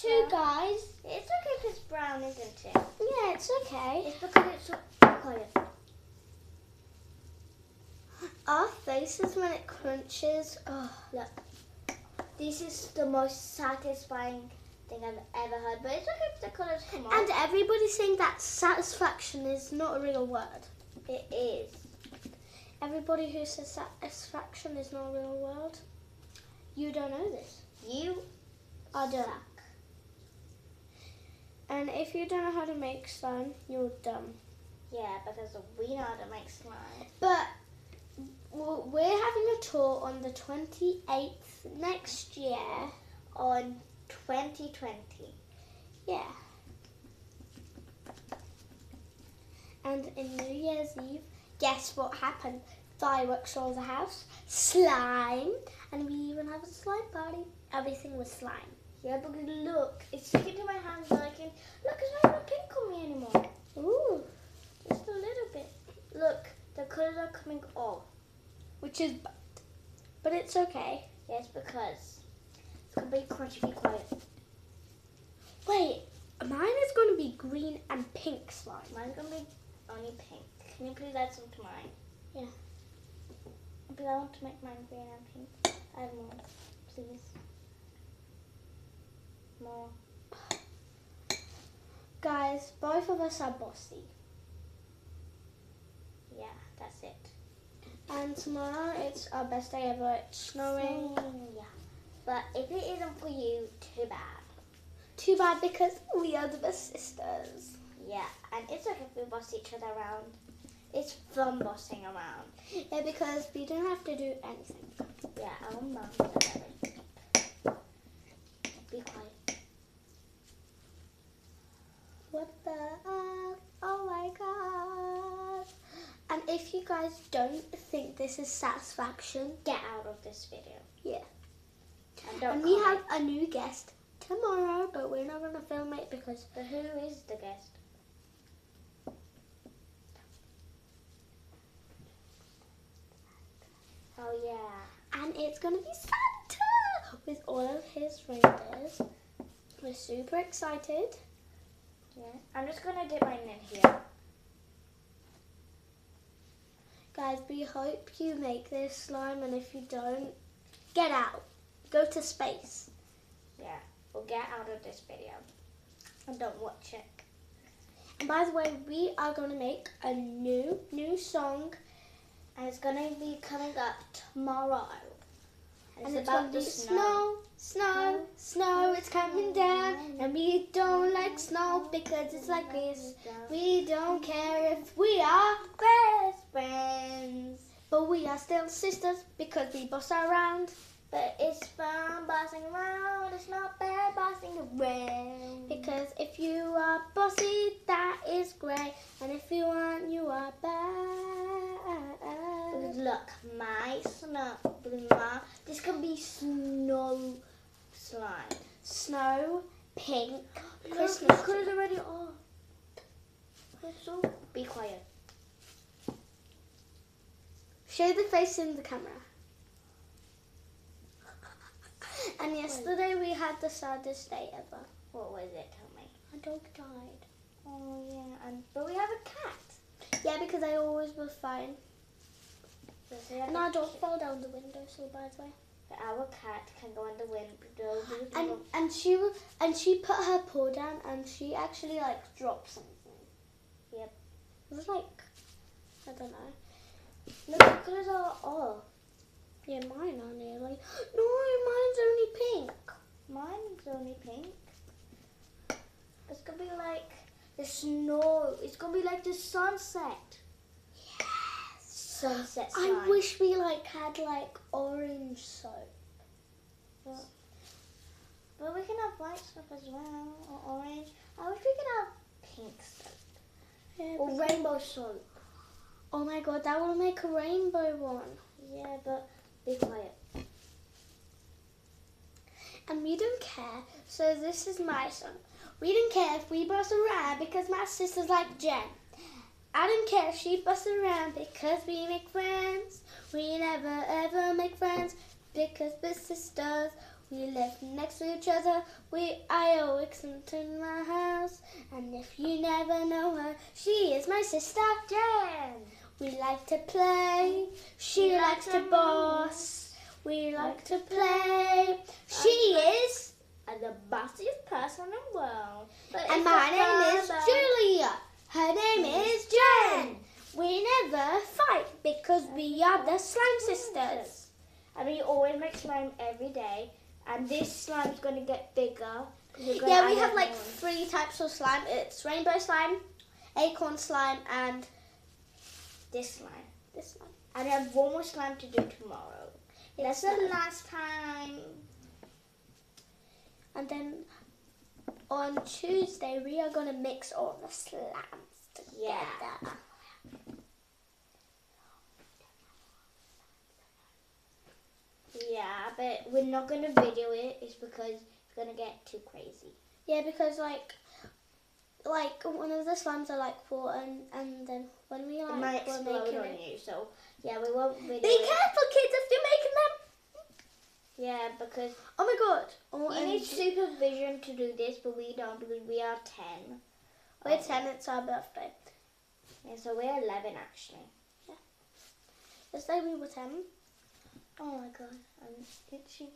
too, guys. It's okay if it's brown, isn't it? Yeah, it's okay. It's because it's so quiet. Our faces when it crunches. Oh, Look. This is the most satisfying thing I've ever heard. But it's okay if the colours come on. and everybody's saying that satisfaction is not a real word. It is. Everybody who says satisfaction is not a real word. You don't know this. You I don't. suck. And if you don't know how to make slime, you're dumb. Yeah, because we know how to make slime. But we're having a tour on the 28th next year. On 2020. Yeah. And in New Year's Eve, guess what happened? Fireworks all over the house, slime, and we even have a slime party. Everything was slime. Yeah, but look, it's sticking to my hands and I can... Look, it's not even pink on me anymore. Ooh. Just a little bit. Look, the colours are coming off. Which is bad. But it's okay. Yes, because it's going to be crunchy, be quiet. Wait, mine is going to be green and pink slime. Mine's going to be only pink. Can you please add some to mine? Yeah. Because I want to make mine green and pink. Add more, please. More. Guys, both of us are bossy. Yeah, that's it. And tomorrow it's our best day ever. It's snowing. Yeah. But if it isn't for you, too bad. Too bad because we are the best sisters. Yeah, and it's okay if we boss each other around. It's fun bossing around. Yeah, because we don't have to do anything. Yeah, our mum does everything. Be quiet. What the heck? Oh my god. And if you guys don't think this is satisfaction, Get out of this video. yeah. And don't And we have comment. a new guest tomorrow, but we're not going to film it because But who is the guest? Oh yeah. and it's going to be Santa with all of his reindeers. We're super excited. Yeah. I'm just gonna dip mine in here. Guys, we hope you make this slime, and if you don't, get out. Go to space. Yeah. We'll get out of this video. And don't watch it. And by the way, we are going to make a new song. And it's gonna be coming up tomorrow. And it's about the snow, snow, it's coming down. And we don't like snow because it's like this. We don't care if we are best friends. but we are still sisters because we boss around. But it's fun bossing around. It's not bad bossing around. Because if you are bossy, that is great. And if you aren't, you are bad. Look, this can be snow slime. Snow, pink, Look, Christmas the colours already off. So be quiet. Show the face in the camera. And yesterday we had the saddest day ever. What was it? Tell me. My dog died. Oh yeah, but we have a cat. Yeah, because I always was fine. So we have And a our dog cat. fell down the windowsill, by the way. But our cat can go in the window. And she put her paw down and she actually like dropped something. Yep. It was like, I don't know. Look, the colours are off. Yeah, mine are nearly. No, mine's only pink. Mine's only pink. It's gonna be like the snow. It's gonna be like the sunset. Yes. Sunset I slime. wish we like had like orange soap. But we can have white stuff as well, or orange. I wish we could have pink stuff. Yeah, Or rainbow soap. oh my god, that will make a rainbow one. Yeah, but be quiet. And we don't care. So this is my song. We don't care if we bust around because my sister's like Jen. I don't care if she busts around because we make friends. We never ever make friends because we're sisters. We live next to each other. I always come to my house. And if you never know her, she is my sister, Jen. We like to play. She likes to boss. We like to play. She is the bossiest person in the world. And my name is Julia. Her name is Jen. We never fight because we are the Slime Sisters. And we always make slime every day. And this slime is going to get bigger. Yeah, we have like 3 types of slime. It's rainbow slime, acorn slime, and this slime. And we have one more slime to do tomorrow. That's the last time. And then on Tuesday, we are going to mix all the slimes together. Yeah. Yeah, but we're not going to video it. It's because it's going to get too crazy. Yeah, because like one of the slimes are like full, and then when we like it might explode on you. So yeah, we won't video Be it. careful, kids, if you're making them. Yeah, because Oh my god. Oh, you need supervision to do this, but we don't because we are 10. We're 10. It's our birthday. Yeah, so we're 11 actually. Yeah. Let's say we were 10. Oh my god, I'm itchy.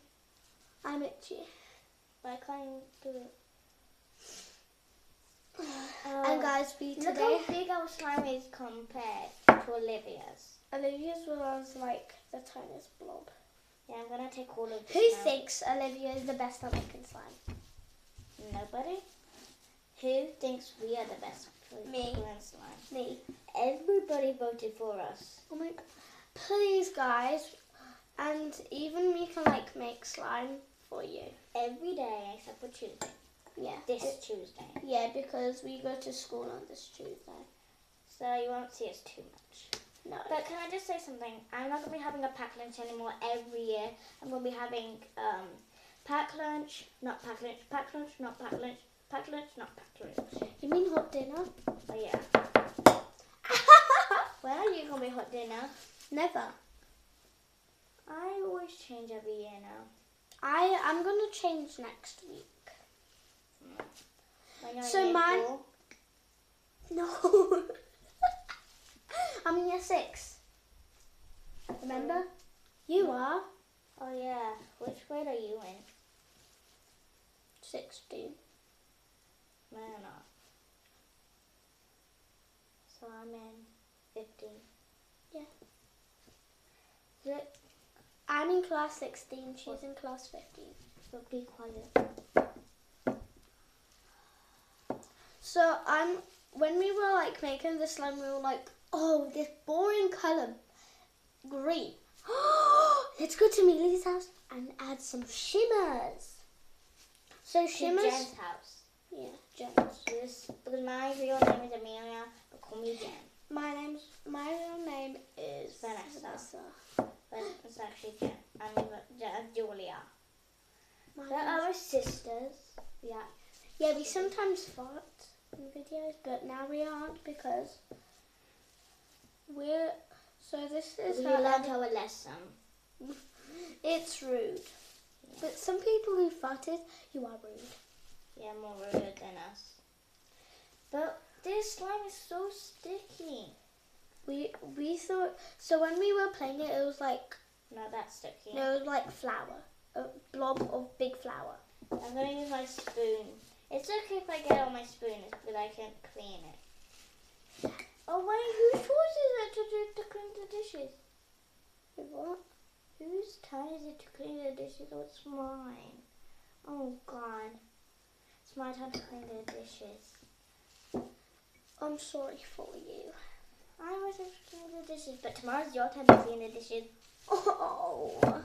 I'm itchy. But I can't do it. And guys, look how big our slime is compared to Olivia's. Olivia's was like the tiniest blob. Yeah, I'm gonna take all of this. Who now. thinks Olivia is the best at making slime? Nobody. Who thinks we are the best at Me. making slime? Me. Everybody voted for us. Oh my god. Please, guys. And even we can like make slime for you. Every day except for Tuesday. Yeah. This Tuesday. Yeah, because we go to school on this Tuesday. So you won't see us too much. No. But can I just say something? I'm not going to be having a pack lunch anymore every year. I'm going to be having pack lunch, not pack lunch, pack lunch, not pack lunch, pack lunch, not pack lunch. You mean hot dinner? Oh yeah. When are you going to be hot dinner? Never. I always change every year now. I'm going to change next week. So mine... No. I'm in year 6. Remember? You are. Oh yeah. Which grade are you in? 16. No, you're not. So I'm in 15. Yeah. Look, I'm in class 16. She's in class 15. so be quiet. So when we were like making the slime, we were like, oh, this boring colour, green. Let's go to Millie's house and add some shimmers. So shimmers. To Jen's house. Yeah, Jen's. Because my real name is Amelia, but call me Jen. My real name is Vanessa. But it's actually Jen. I'm Julia. We're our sisters. Yeah. Yeah, we sometimes fart in videos, but now we aren't because we're. So this is We how learned our lesson. It's rude. Yeah. But some people who farted, you are rude. Yeah, more rude than us. But this slime is so sticky. We thought, so when we were playing it, it was like... No, that's sticky. No, it was like flour. A blob of big flour. I'm going to use my spoon. It's okay if I get on my spoon, but I can clean it. Oh wait, whose choice is it to clean the dishes? What? Whose turn is it to clean the dishes? Oh, it's mine. Oh God. It's my turn to clean the dishes. I'm sorry for you. I was supposed to clean the dishes, but tomorrow's your turn to clean the dishes. Oh.